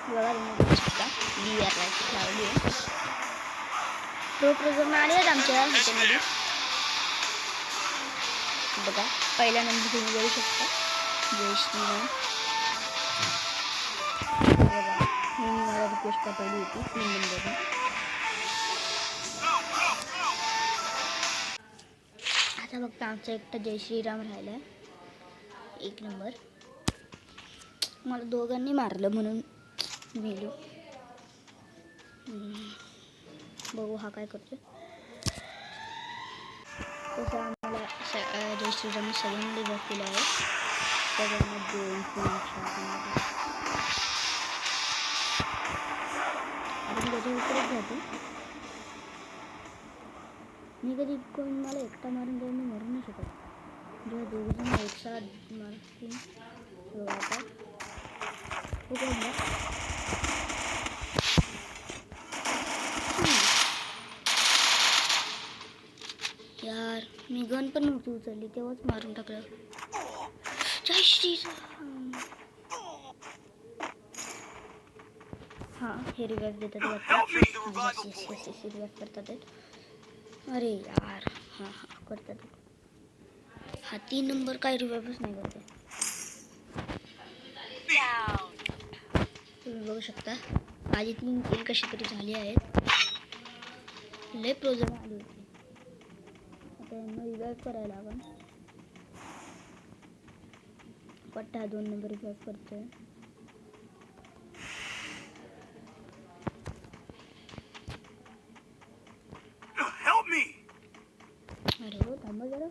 बघा तुम्ही बघू शकता BR लावली आहे. प्रोजन आले आहेत आमच्या ह्याच्यामध्ये. बघा पहिला नंबर तुम्ही बघू शकता जय श्रीराम. बघा मी मला रिक्वेस्ट पाठवली होती 3 नंबरने. आता फक्त आमचा एकटा जय श्रीराम राहिला आहे 1 नंबर. मला दोघांनी मारलं म्हणून मेलो. बघू हा काय करतो. तसं आम्हाला जय श्रीराम सगळ्यांनी बघ केलं आहे. सगळ्यांना 2 3 4 आपण त्याच्या उतरच जातो. मी कधी कोण मला एकटा मारून जाऊन मी मरू नाही शकत. जेव्हा दोघंजण एकसाथ मारतील तेव्हा आता यार मी गन पण नव्हती उचलली तेव्हाच मारून टाकलं. जय श्रीराम. हां हे रिवाइव देतात वाटतं. रिवाइव करतात. अरे यार हां हां करतात. हा 3 नंबर काय रिवाइवच नाही करते. तुम्ही बघू शकता माझी 3 किल कशी तरी झाली आहेत. लय प्रोजन आली होती. आता यांना रिवाइव करायला आपण पट्टा 2 नंबर रिवाइव करतोय. अरे हो थांबा जरा.